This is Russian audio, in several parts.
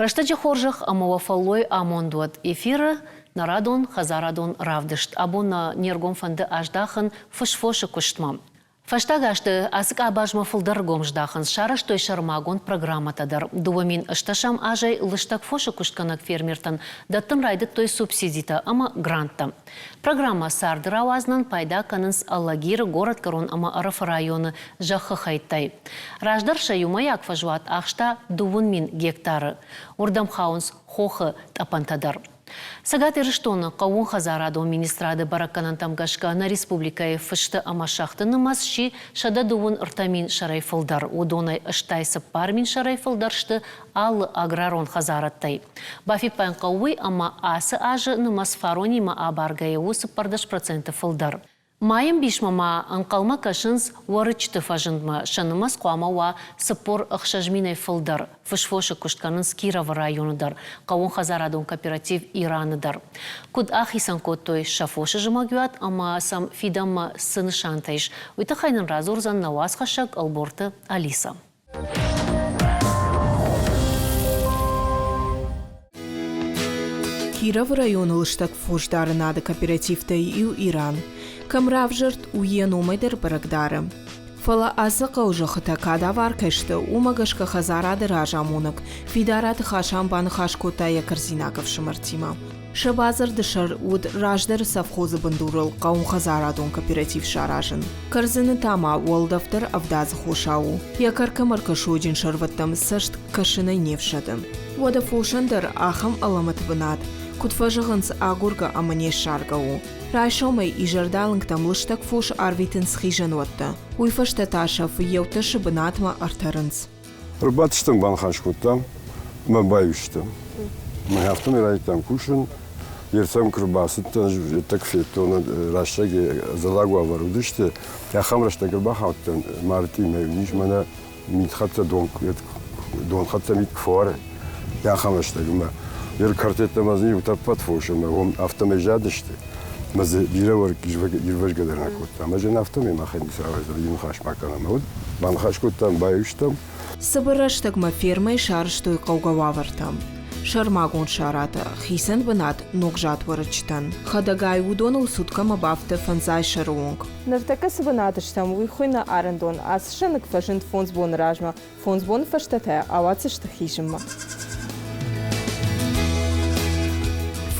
Раштаджи хоржах амавафаллой амондуат эфиры нарадон хазарадон равдышт, або на нергом фанды аждахан фышфошы куштмам. Фаштагашты асык абажма фылдаргом ждахан шараш той шармагон программатадар. Дуамин ышташам ажай лыштак фошы куштканак фермертан даттын райды той субсидита, ама грантта. Программа сардыр ауазнан пайда канынс Аллагир город корон ама Арыф районы жақы хайтай. Раждар шаюмаяк фажуат ақшта 2000 гектары. Урдам хаунс хохы тапантадар. Сагат ирыштоны қауын хазарадо министрады баракканан тамгашка на республикае фышты амашақты нымасши шада дуын ыртамин шарайфылдар. Удонай ыштайсып пармин шарайфылдаршты аллы аграрон хазараттай. Бафипайн қауы ама асы ажы нымас фаронима абаргае усып пардаш проценты фылдар. Майым бишмама анқалма кашынс уарычты фажындма, шанымас қуамауа сыпор ұқшажминай фылдар, фышфошы күштканынс Киров районыдар, қауын хазарадон кооператив Ираныдар. Куд ахисан коттой шафошы жымагуат, ама сам фидамма сыны шантайш. Уйты хайнын разурзан наваз хашак алборты Алиса. Киров районы лыштак фождары нады кооперативтай ил Иран. Камравжырт уен умайдыр барагдары. Фала азықа ұжықыта када варкашты умагашка хазарады ражамунок, фидараты хашам баны хашкотая корзинаков шымартима. Шабазыр дышар уд раждары совхозы бандурыл қаун хазарадон кооператив шаражын. Корзины тама уалдафтар авдазы хошау. Якарка маркашоджин шарваттам сашт кашынай невшадым. Вода фошандар ахам аламат бынат. Кутфажығынс агурга амане шаргау. Райшомай и жардалынг там лыштак фош арвитын схижан отта. Уйфашта ташав еуташы бынатма артарынс. Рыбатыштым банхашкуттам, ма баюштым. Ма хафтым ирайтам кушын, ерсам кырбасыттан так феттоны раштаги залагуа варудышты. Яхам раштаги бахаттан мартимай ниш мана митхатта донхатта миткфоре. Яхам раштаги ма. Ер картетта мазни утаппат фошым, он автомежадышты. Мазы биравар гирваш гадарна куттам. Мажен автоме махани савайзар юнхаш маканам. Вот банхаш куттам баюштам. Сабыраштагма фермай шарыштой қаугававартам. Шармагон шарата, хисан бынат ногжат варычтан. Хадагай удоныл суткама бафта фанзай шаруонг. Навтака сабынатыштам уйхуйна арандон, асшанык фашинт фонсбон ражма, фонсбон фаштатая, авацышты хижимма.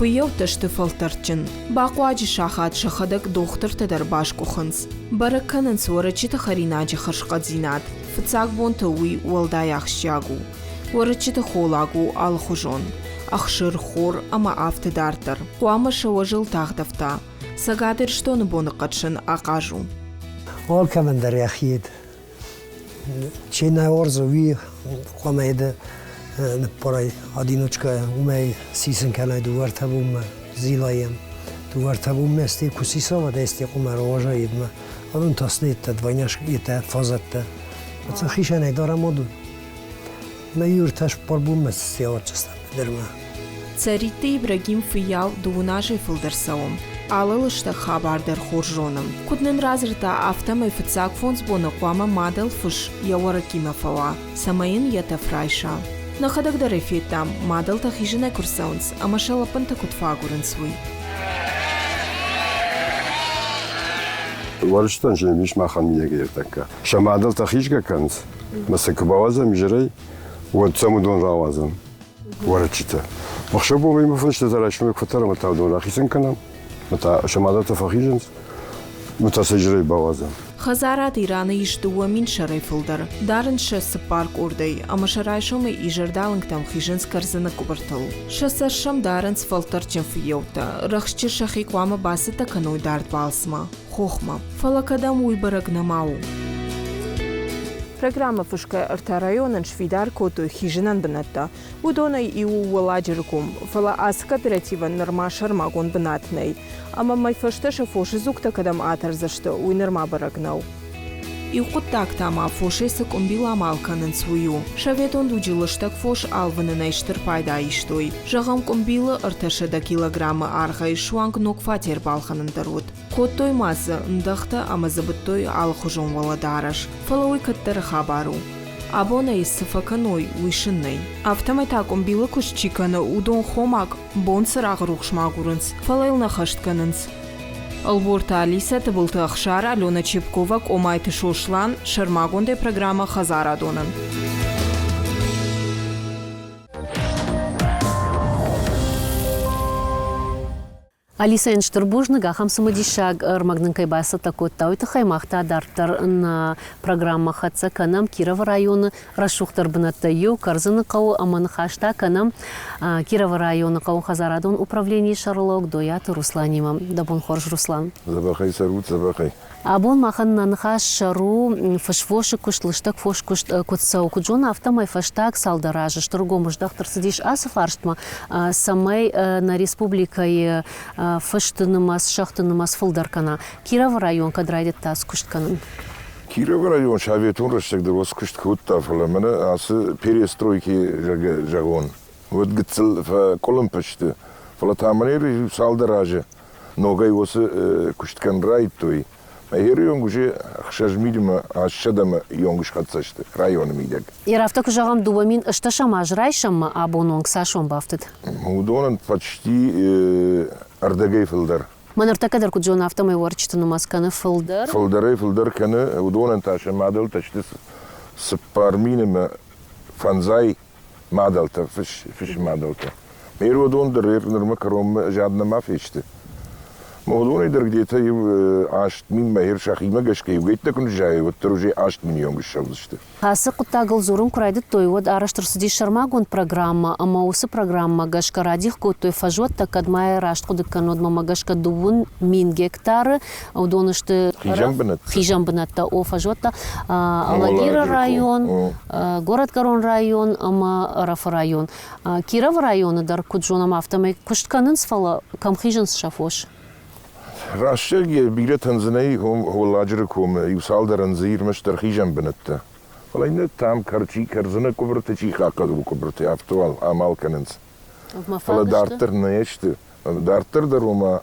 Фыйеуташты фалтарчын. Бақуаджи шахат шахадак доқтырты дар башкухынс. Баракканын суарачита харинаджи харшқадзинат. Фыцак бонты уй уалдай ахшягу. Уарачита холагу алхужон. Ахшыр хор ама афты дартар. Куама шаважыл тахтафта. Сагадыр штоны боны қатшын ақажу. Ол камендар яхид. Чейна орзу ви куамайды порай одиночка умей сисен канай дуартабум зилаем дуартабум месте кусисова десте кумароважа идма он таснит двойняш это фазатта это хишане дарамоду на юрташ порбум месте отчастан дерма Царите Ибрагим фиял дуунажи фылдарсаум алылышта хабардар хоржоным куднын разрыта автомай фыцак фонс бона куама мадал фыш яваракима фала самайын ята фрайша На хадагдар эфетам мадал тахижина курсаунс, ама шалапанта кутфагурын свой. Варыштан же миш махан миеге ертака. Шамадал тахижга канс. Масакабавазам жирей, вот самудон равазам. Варычита. Махшабу мы фуншта зарашмек фотарам атавдон рахисен канам. Мата шамадал тахижинс. Мата сажирей бавазам. Хазарат Ираны иштуа мин шарайфылдар. Дарын шасы парк ордай, ама шарайшомы и жардалынг там хижинс карзына кубартал. Шасашам дарын сфалтарчен фиеута. Рахшчы шахи куама басыта каной дарт балсма. Хохма. Фалакадам уйбарагнамау. Программа фышка арта районын швидар коту хижинан бынатта. Удонай и уаладжиркум. Фала ас кооператива нырма шармагон бынатнай. Ама май фышта шафоши зукта кадам атарзашты уй нырма барагнау. И хуттак тама фошеса комбила малканын свою. Шаветон дуджилыштак фош алваны найштыр пайда иштой. Жағам комбила арташада килограммы архай шуанг нок фатер балханын дарут. Коттой мазы ндахта ама забыттой алхужон валадараш. Фалауи каттары хабару. Абоней сфаканой уишиней. Автоматаком билы кушчиканы удон хомак бонсырағы рухшмагурынс. Фалайлна хаштканынс. Алборта Алиса табылты ақшар Алена Чепковак омайты шошлан шармагонде программа Хазарадонын. Алиса Энштербужны гахам самодишаг армагнын кайбаса такоттауйты хаймахта дартар на программа хатса канам Кирова районы расшухтар бынаттаю карзыны кау аманы хашта канам Кирова районы кау Хазарадон управление шарлог дояты Русланима. Дабон хорж Руслан. Забахай сарут, забахай. Абон махан нанхаш шару фашфоши куштлыштак фош кутсау куджона автомай фаштак салдаража штургомыш дахтар сидиш асафарштма самай на республикой фаштынымас шахтынымас фылдаркана Кирова район кадрайдет тас куштканын. Кирова район шаветун раштагдыр ос куштхутта фаламана асы перестройки жагон. Вот гыцл колымпышты. Фалатаманери салдаража ногай осы кушткан райтой. Her yöngücü akşajmidima aşağıdama yöngüç katsıştı rayonu miydek. Yaravta kujağım duvamin ıştaşam ajrayşam mı abonong saşon baftıd? Udonun почти ардагay fıldar. Manırta kadar kujağın avtamay varçıtını maskanı fıldar? Fıldar kanı udonun taşı madal taştı sıparminima fanzay madalta fiş madalta. Her udon der nırma karom jadna mafişti. موضوعي درجتها عشت مين ما هيرش أخيمة جش كي وجيت تكون جاي وتروجي عشت مليون جش شغلشته. Хасы куттагыл зурун курайды тойвод араштырсыди шармагон программа, ама усы программа гашка радих той фажот так адмай рашт кудыккан одмама гашка дувун мин гектары, удонышты хижам бынатта о фажотта, Алагира район, город Корон район, ама Рафа район. Киров районы дар куджонам автомай куштканын сфала кам хижанс шафош. Raşçı bir tanzanayı hollacırı kom yusaldaran zirmiş terhijam benetti. Falayne tam karçı karzına kubrte çi hakkadı bu kubrte aktual amal kanens. Fala dartır ne işte. Dartır da Roma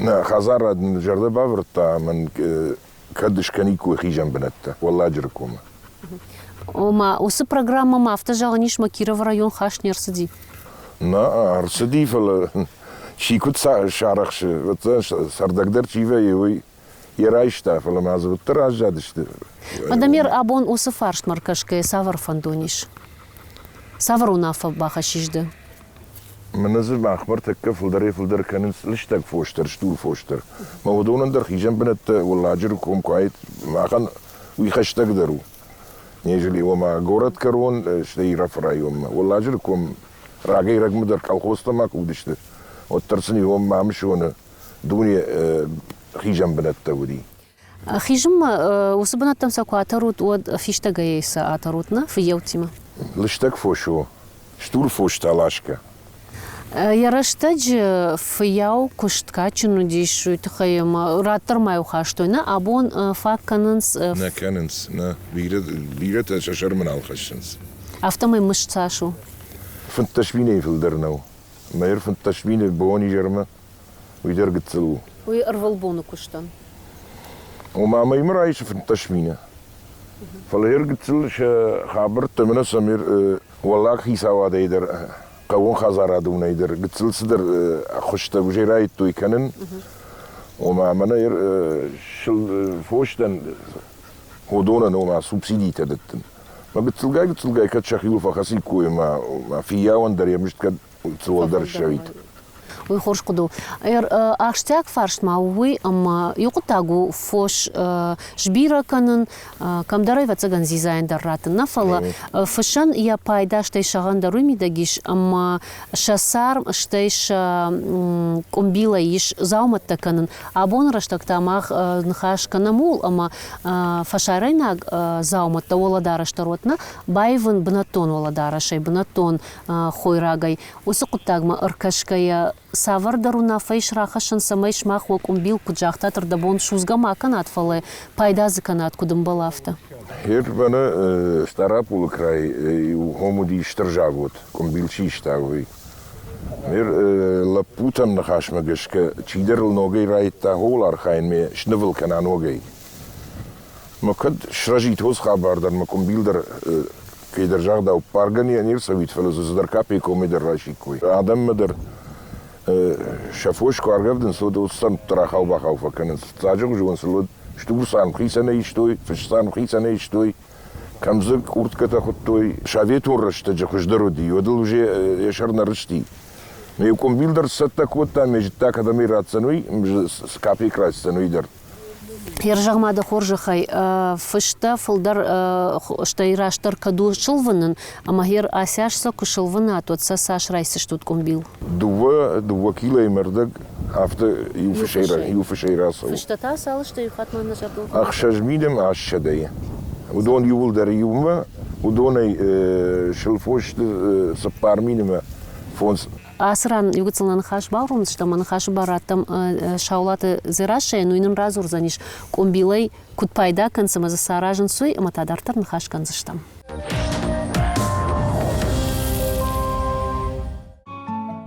na Hazaradın jarda bavrta men kadış kaniku hijam benetti. Hollacırı kom. Ома усы программа мафта жағыниш Киров район хашнер сиди. Na arsidi fala Şikut şarakşı, sardaklar çive yevi yerayışta falan azıttır ajad işte. Madamir abon usı farş markaşke savar fandoniş. Savar unafa baxaşijdi. Menazır bakmar tekka fıldar kanın liştak foştar, ştur foştar. Mavudunun der hijam benet vallacır kom kayıt makan uyxaştak daru. Neceli oma gorat karun işte Raf rayon. Vallacır kom ragay ragmıdır kalkostamak udişti. Ottarsın yom mamış onu dünya hijam benetti ودي. Хижим усы бынаттам саку атарут од фишта гайса атарутна фиевтима. Лиштак фошо. Штур фош талашка. Ярыштач фияу куштка чунудишу тхайма раттырмай ухаштойна абон факканынс На канынс на вирет шашарман алхашынс. Автомай мышцашу. Фанташвине филдернау. Майер фанташвине бони жерма. Уйдер гыцылу. Уй арвалбону куштан. وما ما يمرأيش في التشمينة فالهير قتل خابر تمنا سمير والله خيسا واديدر قوون خزارة دون يدر قتل صدر خشت بجيراي توي كنن وما منا ير شل فوشتن هودونا وما سوبسيدي تدتن ما قتل جاي كتشخيلو فخسي كوي ما فيا وندر يمشت كد تولدر الشويت Уй хорш куду. Аштяк фаршма уй ама юкутагу фош жбира канын камдарай вацаган зизайн дарратын нафала фышан я пайда штей шаган даруми дагиш ама шасар штейш комбила иш зауматта канын абон раштакта мах нхаш канамул ама фашарайна зауматта оладараштаротна байвын бнатон оладарашай бнатон хойрагай усукутагма ыркашкая Савар даруна фейш рахашын самайш мах вок умбил куджахтатыр да бон шузгама канат фалы пайдазы канат кудым балафта. Хер бана старапул край хомуди штержагот комбил чиштагой. Мер лапутан нахашмагашка чидерл ногей райта холар хайн ме шнывыл кана ногей. ما كد شرجيت هوس خبر در مکم بیل در که در جاگ داو پارگانی نیر سویت فلوس در کپی کومی در راشی کوی آدم در شافوش کارگردن سود وستم تراخو بخو فکنن تاجو جوان سلود شتور سان خیسنه ایشتوی فشسان خیسنه ایشتوی کمزک کورتکتا خودتوی شاویتون رشته جخوش درودی ودل وجه یشر نرشتی میکم بیل در ستا کوتا میجتا کدامی راتسنوی کپی کرایستنوی در Ержағмады қоржықай, фышта фылдар штайраштар каду шылвынын, ама хер асяшса кушылвына атотса сашрайсы штут комбил. Дува километрдік афты юфышайрасы. Фыштата салышты юхатманы жабыл. Ақшажмидем ашшадайы. Удон ювылдары ювма, удонай шылфошты саппарминема фонс. Асыран югыцылан хаш баурун, штаман хаш бараттам шаулаты зирашай, но иным разур заниш комбилай кутпайда канцымазы саражын суй, аматадартарын хаш канзыштам.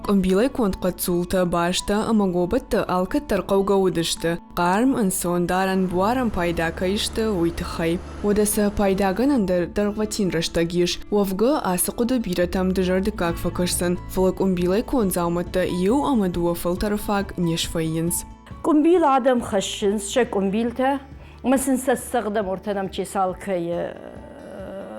Комбилай контқатсулта башта амагобатта алкаттар қаугауыдышты. Қарым инсон даран буарам пайда кайышты уйтықай. Одаса пайдаганандар дарватин раштагиш. Уавга асықуды биратам дыжарды как факырсын. Фылы комбилай конзауматта ию амадуа фылтарфаг нешфайынс. Комбил адам хашынс, ше комбилта. Мысын сассағдам ортанам чесалкай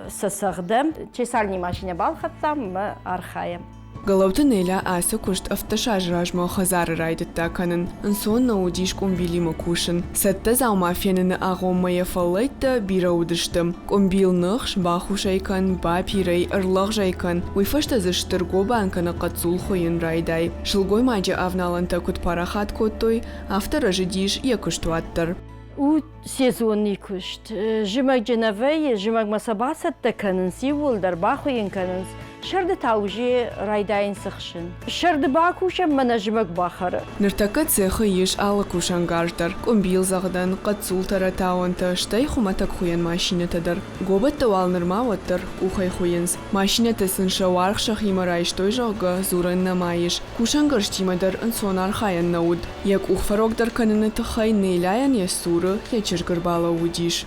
сассағдам. Чесальни машине балхаттам, мы архаем. Галауты неля асы кушт автошаж ражма хазары райдытта канын. Инсон наудиш комбили макушын. Сәтті заума феніні ағоммая фалайтта бира удыштым. Комбил нықш баху жайкан, ба пирай ырлақ жайкан. Уйфашта зыштыр гобанканы қатсул хойын райдай. Шылгой маджа авналанта кут парахат коттой, автора жидиш якуштуаттыр. У сезонный кушт. Жимак женавай, жимак масабасатта канынс, ювылдар бахуин канынс. Шарды таужи райдайын сықшын. Шарды бақушам мана жимак бахары. Ныртака цехы еш алы кушангаждар. Комбил зағдан қатсул таратауынты штай хуматак хуян машинатадар. Гобатта валнырмауаттыр кухай хуянс. Машината сынша вархшах имарайш той жағы зурын намайыш. Кушангарш тимадар инсон архаян науд. Як ухфарогдар каныны тахай нейляян ясуры ячыргырбала удиш.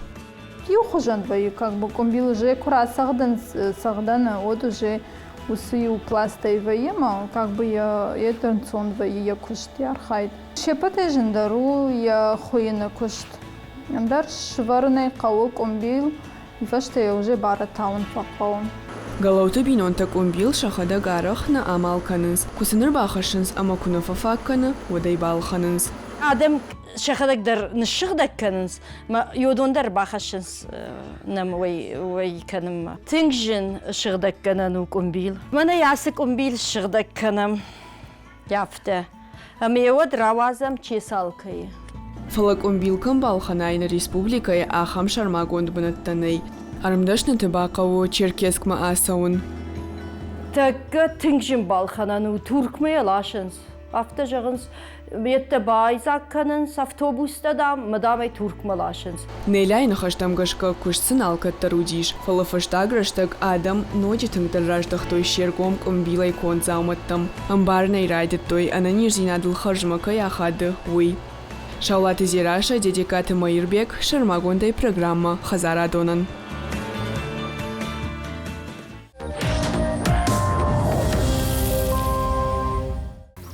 Юхожан бай, как бы комбил уже кура сагдана, вот уже усую пласта и воема, как бы я танцон бай, я кушт ярхайд. Шепате жендару я хуина кушт. Андар шварный кау комбил, и фаште я уже баратаун факаун. Галауты бинонта комбил шахада гарах на амал канынс. Кусыныр бахашынс ама кунафа факканы, водай балханынс. Адам شخدك در نشخدك كنز ما يودون در باخشنس نم وي كنم تنجن شخدك كنن وكمبيل من ياسك كمبيل شخدك كنم يافته أما يود روازم چيسالكي فلك كمبيل كم بالخناين республикой ахам шармагонд бнаттаней армдашны тыбакаву черкеск ма асаун так тинжин балханану туркмая лашынс афта жагынс Бетте байзак канынс автобуста да мадамай туркмалашынс. Неляйны хаштамгашка кушсын алкаттар удиш. Фалафаштаграштаг адам ночи тыңтарраждах той шергом комбилай кон зауматтам. Амбарнай райдет той ананир зинадыл харжмака яхады уй. Шаулаты зираша дедикаты Майырбек шармагондай программа Хазара Донан.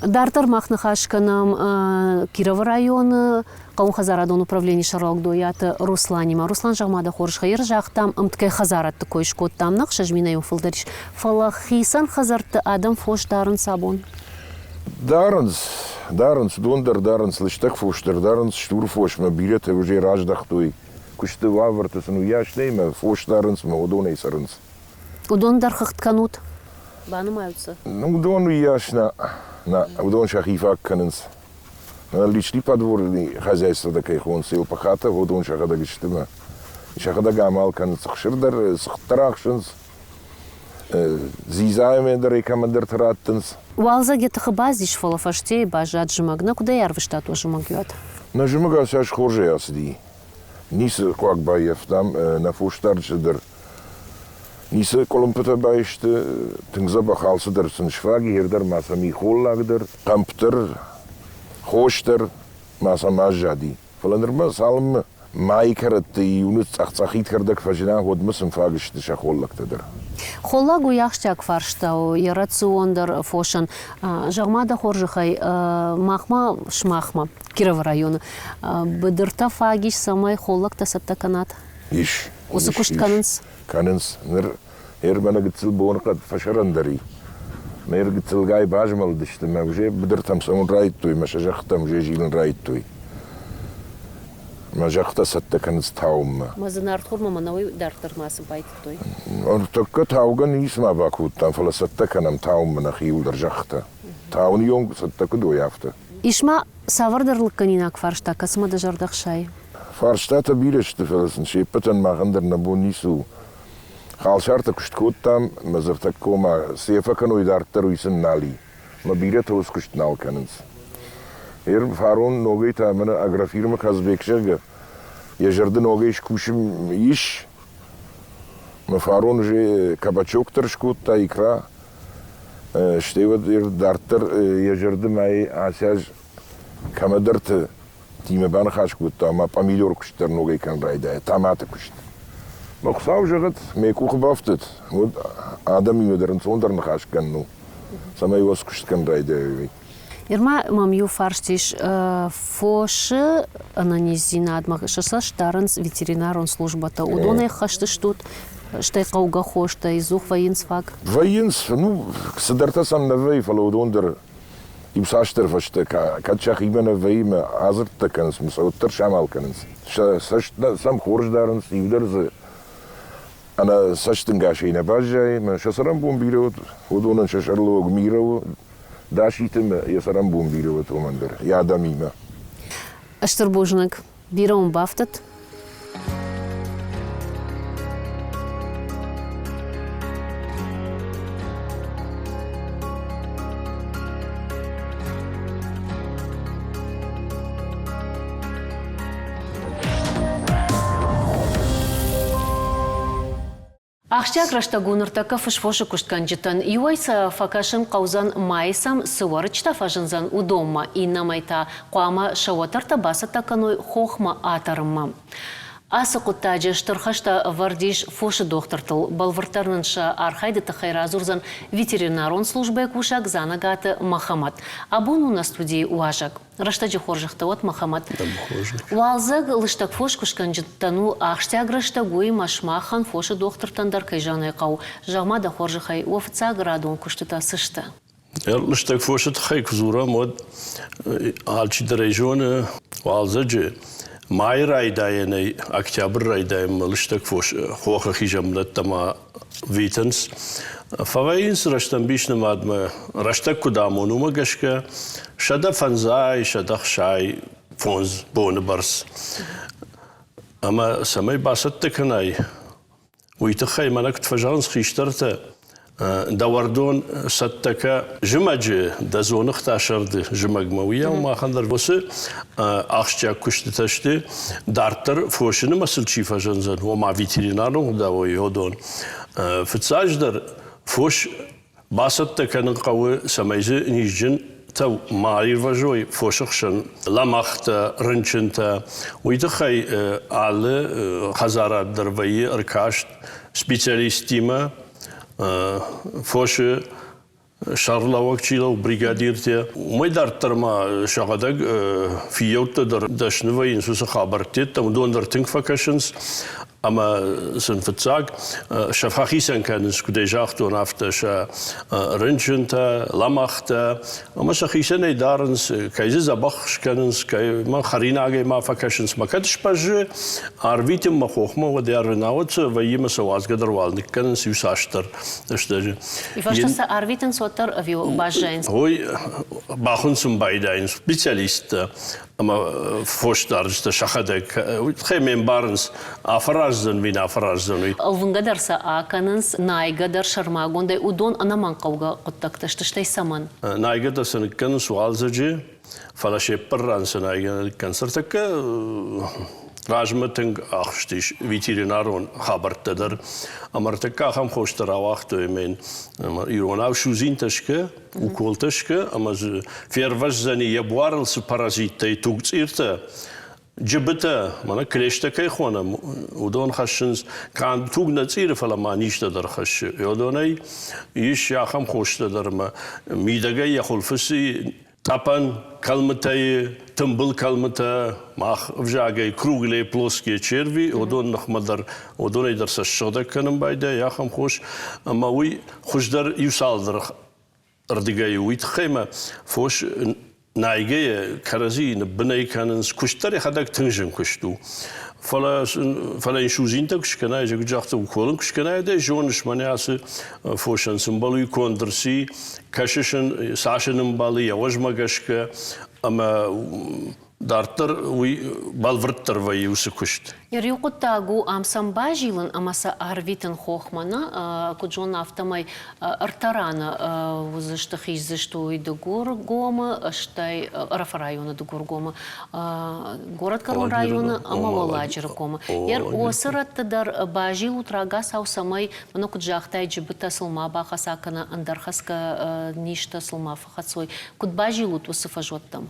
Дартар Махнахашканам Кирова районы Қауын Хазарадон управление Шарлагдояты Русланима. Руслан жағмада қорышқа ер жақтам ұмтқай Хазаратты койш коттамнақ шажминайым фылдариш. Фалахисан Хазарты адам фош дарын сабон. Дарынс, дондар дарынс, лыштак фоштар, дарынс, штур фош, ма билет уже раждах той. Кушты вавыртысын уяшней, ма фош дарынс, ма удонай сарынс. Удон дархахт канут? Банымаются? Ну, удон уяшна. Удон шахифак канынс. Личный подворный хозяйство такое, он сел по хата, вот он шахада гиштыма. Шахада гамал канынс хширдар, схтарахшынс. Зизаймен дар командир тараттынс. Уалза гетахы базиш фалафаштей бажат жымагна, куда ярвышта тоже могет? На жымага сяж хуже асди. Нисы Куакбаев там на фуштарчыдыр. Нисы Колумпыта байышты, тыңза бахалсыдыр, сыншфаги ердер маса михоллагдыр, камптыр, хоштыр, маса мажади. Фаландырма салымы ماي كرت يونس أخصاخيت كردك فجنا هو دمسم فاقش تشخول لك تدر Холлагу яхчак фарштау, ярациондер фошен, жагмада хоржихай, махма шмахма, Киров района. Бедерта фагиш самай холлак тасатта канат. إيش Усукушт канынс. كاننس نر بنا قتل بون قد فشرن دري نير قتل جاي باجمل دشت ما وجه بدرتم سون رايتوي ما شجختم وجه جيلن رايتوي ما جخت ستة كانت تاوم Мазанар хурма манауи дартер масы байт той. أرتك تاوغن يسمع باكوت تام فلا ستة كانم تاوم من أخيول درجخته تاون يوم ستة كدو يافته Ишма савардерлык канинак фаршта, касма да жардахшай. فارشتاتا بيرش تفلسن شي بتن ما غندر نبو نيسو خال شارتك كشت كوتام مزرتك كوما سيفا كانوا يدارترو يسن نالي ما بيرته وس كشت نال كاننس فارون نوغيتا من اغرافير مكاز بيكشغ يجرد نوغيش كوشم يش ما فارون جي كاباتشوك ترشكوتا يكرا شتيود دارتر يجرد ماي عساج كما درت تيم بان خاش كوتا ما باميلور كشتر نوغي كان رايدا تامات كشت ما خصاو جغت ميكو خبافتت آدم يودرن صندر نخاش كنو سما يوس كشت كان رايدا Ирма мамью фарштиш фоши ананизина адмах шасаш таранс ветеринарон службата. Удоне хаштыш тут штай кауга хошта изух воинсфак. Воинс, ну, ксадарта сам навей фалаудондер им саштер фашта качах имена вейме азерта канс мусаутер шамал канс. Сашта сам хорждарнс ивдерзе أنا ساشتن قاشينا باجي ما شسران بومبيرو ودونا ششرلو غميرو داشيتم يسران بومبيرو تومندر يا دميمة Аштербужник биром бафтат. Ахштяк раштагуныртака фышфошы куштканчытан юайса факашын qauzan майсам сыварычта фажынзан удомма инна майта қуама шаватарта басата каной хохма атарымма. Асы құттажы штырхашта вардиш фошы доқтыртыл балвыртарнынша архайды тахайразурзан ветеринарон службе кушак занагаты Махамад. Абуну на студии уажак. Раштаджи хоржахта от Махамад. Уалзаг лыштак фош кушканчыттану ахштяг раштагуи машмахан фошы доқтыртандар кайжаны қау. Жагмада хоржахай офица градон куштыта сышты. Лыштак фошы тахай кузура мод алчи дарайжоны уалзаджи. ماي رايدايني اكتوبر رايداي ملشتك فوش خوخ خيجم تما فيتنس فوينس رشتن بيشن مادم رشتك كدامونو مغشكا شدا فنزاي شدا خشاي فونز بون برس اما سمي باستكناي ويتخي منك تفجانس خيشترته داوردون ستكا جمج دزون اختاشرد جمج مويا وما خندر بس اخشى كشت تشتي دارتر فوشن مسل شيفا جنزن وما فيترينارو داوي هودون فتساجدر فوش باستكا نقوي سميزه نيجن تو ماري فجوي فوشخشن لمخت رنشنتا ويتخي على خزارات دربي اركاش سبيشاليستيما فوش شارلا وقتيلو بريغاديرتي ميدار ترما شغدق في يوت در دشنوي انسوس خبرتيت تم دون در تنك فاكشنز اما سنفتزاق شفاخي سن كان سكوديجاخت ونافتش رنجنتا لامختا اما شخيسن دارنس كايز زبخش كانس كاي ما خريناغي ما فاكشنز ما كدش باج ارفيت ما خوخما وديار ناوت ويما سواز قدر والنك كانس يساشتر اشتاج يفاشتس ارفيتن سوتر افيو باجين هوي باخون سم بايداين سبيشاليست اما فوش دارجت شخدك خيمين بارنس افرازن بين افرازن الفنقدر ساكننس نايقدر شرماغوندي ودون انا منقوغا قدك تشتشتي سمن نايقدر سنكن سوال زجي فلا شي بران سنايقدر كنسرتك راجمتنگ اخشتيش فيترينارون خبرت در امرتك خم خوشتر وقت من يروناو شوزين تشكه وكول تشكه اما فير وزني يبوارل سبارازيت توغصيرت جبته مانا كليشته كي خونا ودون خشنز كان توقنا تصير فلا ما نيشته در خش يودوني يش يا خم خوشته در ما ميدقي يخل فسي طبعا كلمتي تنبل كلمته ما فجاجي كروغلي بلوسكي تشيرفي ودون نخمدر ودون يدرس الشغل كانم بايده يا خم خوش اما وي خوش در يوصل در ردقي ويتخيمه فوش نايجي كرزي نبني كانن كشتري خدك تنجم كشتو فلا يشوزين تكش كنا يجي جاخت وكولن كش كنا ده جونش مناس فوشن سمبلو يكون درسي كششن ساشن بالي وجما كشك اما دارتر وي بالفرتر ويوس كشت يريقط تاغو امسام باجيلن اماسا ارвитен хохмана куджон автомай артарана возштахи зашто и до горгома штай рафрайона до горгома город Карон района амаваладжиркома ер осыраттыдар бажил утрага сау самай мано куджахтай жибыта сылма бахасакана андархаска ништа сылма фахацой куд бажилут усыфажоттам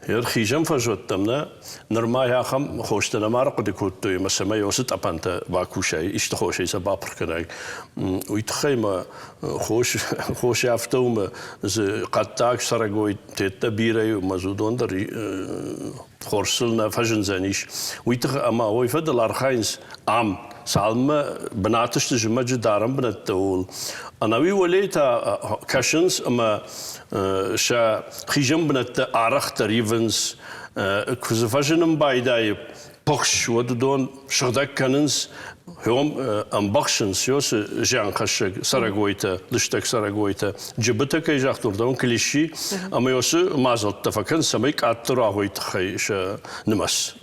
ير خيجم فجوتمنا نرما يا خم خوشتنا ما رقد كنت مسما يوسط أبانتا باكوشاي إشتخوشي سبابر كناي ويتخيم خوش يفتوم ز قطاك سرقوي تتبيري ومزودون در خورسلنا فجن زانيش ويتخ أما هو يفضل أرخاينس عام سالمة بناتش تجمع دارم بنتقول أنا وليتا كاشنز أما شا خيجم بنت أعرق تريفنس كوزفاجنم بايداي بخش ودون شغدك كاننس هم أمبخشنس يوس جان خشك سرقويته لشتك سرقويته جبتك يجاختور دون كليشي أما يوس مازلت تفكن سميك أتراهويت خيش نمس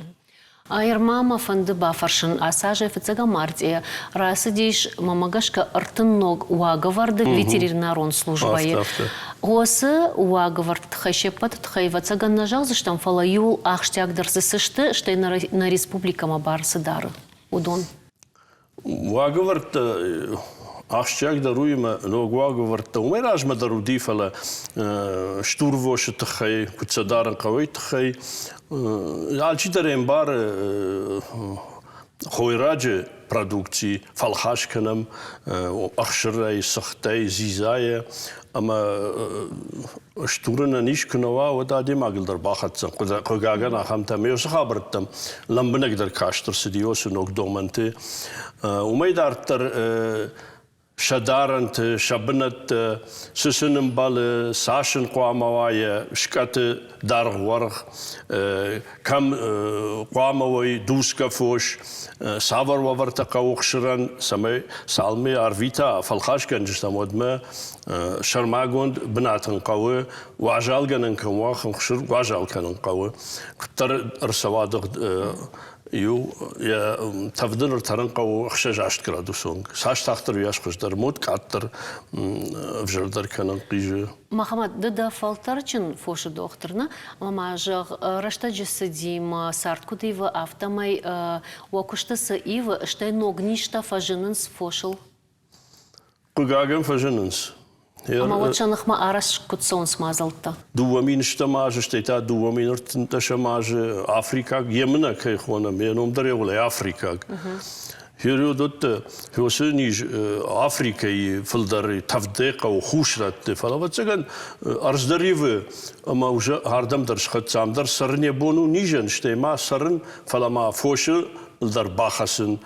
Айр мама фанды бафаршын асаже фицега мартия расыдиш мамагашка артынног уаговарды ветеринарон службае. Осы уаговард тхайшепат тхайвацага нажал заштам фала юл ахштяг дарсысышты штай на республикама барсы дары. Удон. Уаговард Ахштяг даруема ногуаговарта умеражма даруди фала штурвош тхай куцадаран кавай тхай алчидарем бар хойраджи продукции фалхашканам ахшрай сахтай зизая ама штурна нишкнова вода демагилдар бахатсан кугагана хамта меос хабртам ламбнагдар каштр сидиос ног доманте умейдартар شدارنت شبنت سسنم بال ساشن قوامواي شكات دار ورغ كم قوامواي دوسكا فوش سافر وورتقا وخشران سمي سالمي ارفيتا فالخاش كان جستا مودما شرماغوند بناتن قوي وعجال كان كوا خشر وعجال كان قوي كتر ارسوادق يو يا تفضل ترنقا وخشج 10 градусون ساش تختر ياش خشدر مود كاتر فجردر كان قيجه محمد ده فلترچن فوش دخترنا اما جغ رشتا جسديم سارتكو ديو автомай وكشتس ايو شتاي نوغنيشتا فاجننس فوشل قغاغن فاجننس Ама вот шанах ма араш кутсон смазалта. Дуамин штамаже штета дуамин ртнташамаже Африка Йемна кайхона меном даревле Африка. Хирудот хосуниж Африка и филдари тавдека و خوشرت فلواتسگن ارزدریو اما уже هردم درش خدسام در سرنی بونو نیجن شتما سرن فلما فوش در باخسن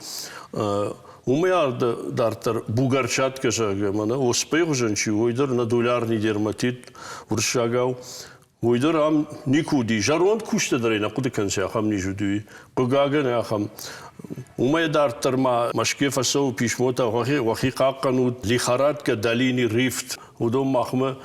Умеяр дартер бугарчат кешага мана успех женчи уйдер на долярни дерматит уршагау уйдер ам никуди жаронд куште дарена кудиканся хам нижуди кугаген ахам умеяр дартер ма машкефа сау пишмота вахи қаққанут лихарат ка далини рифт удом махма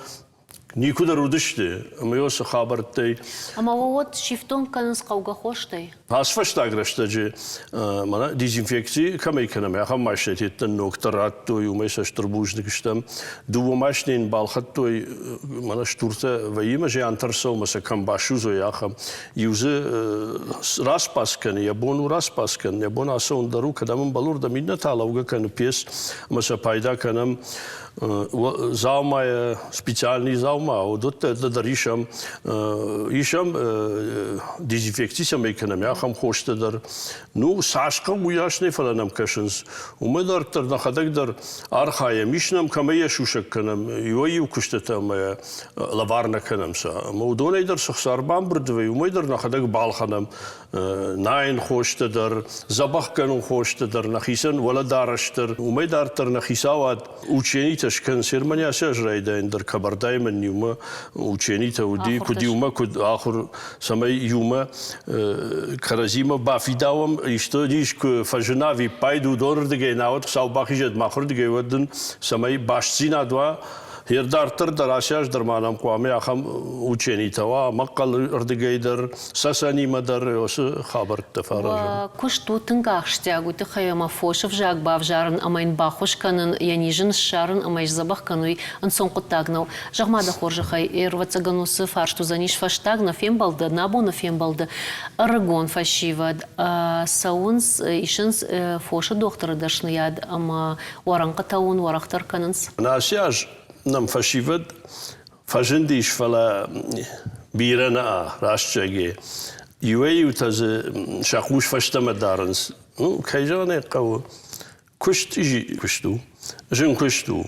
никуда рудыште амёс хабартай Ама вот шифтон канс қауға хоштай. Асфаштаграшта же мана дезинфекции камейканам я хамаштеттен нокторат той умеса штурбужник штам дуомашнин балхат той мана штурта ваима же антарсо маса камбашузо я хам юзе распаскан я бону распаскан я бона сон дару кадам балур да минна талауга кан пес маса пайда канам заумая специальный заума, вот это даришам дезинфекция экономия хам хоштадар. Ну сашка уяшный фаланам кашинс. Умедар тар нахадагдар архая мишнам камея шушак канам юаю куштатам лаварна канамса. Маудонайдар сахсарбам брдвей умедар нахадаг балханам найн хоштадар забах канун хоштадар нахисан вала дараштар умедар тар нахисавад ученица شكن سيرمانيا سجراي دايندر كبر دايما يوما وچيني تودي كود يوما كود آخر سماي يوما كرازيما بافي داوم يشتوديش كفجنافي بايدو دور دقي ناوت ساو باخيجد ماخر دقي ودن سماي باشتزينا دوا هيردارتر دراسياش درمانام قوامي أخم وچيني توا مقال ردقيدر ساساني مدر وس خبر تفارج. كشتو تنقاش تياغو تخيما فوشف جاك بافجارن أمين باخوش كانن ينيجن الشارن أميش زبخ كانوي انسون قطاغنو جغما دا خورج خي إرواتساغنو سفارشتو زانيش فاشتاغنا فين بالدا نابونا فين بالدا أرغون فاشيفاد ساونس إيشنس فوش دكتور درشنياد أما ورانقتاون ورختر كاننس. ناسياج نم فشيفد فجنديش فلا بيرنا راشجي يوي تز شاقوش فشتم دارنس كيجاني قو كشت يجي كشتو جن كشتو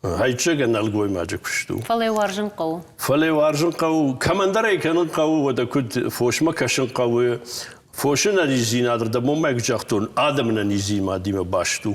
هاي تشجن الجوي ما كشتو فلي وارجن قو فلي وارجن قو كمان دري كانوا قو ودا كنت فوش ما كشن قو فوشنا نيزين هذا دم ما يجاكتون آدمنا نيزي ما ديما باشتو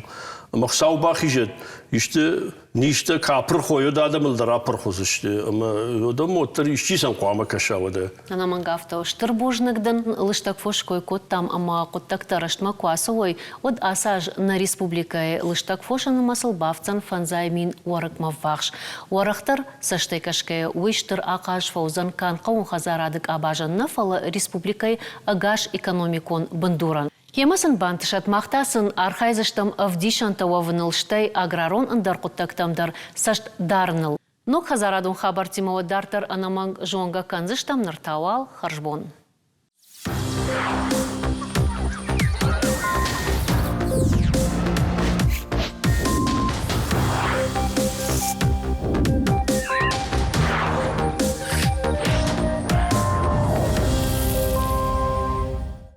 مخساو باخيجت işte nişte kapır koyu da adamıl da rapır koz işte ama o da motor işçi sen kuama kaşava da. Ana mangafta штырбожныкдан лыштак фошкой кот там ама коттак тарашма квасовой от асаж на республикай лыштак фошан масылбавцан фанзаймин уарак маввахш. Уарахтар саштайкашкай уиштыр акаш фаузан кан каун хазарадык абажан нафала республикай агаш экономикон бандуран. Хемасын бантышат мақтасын архайзыштым авдишан тававынылштай аграрон ындар құттактамдар сашт дарыныл. Нок хазарадун хабар тимова дартар анаманг жонга канзыштам нартауал харжбон.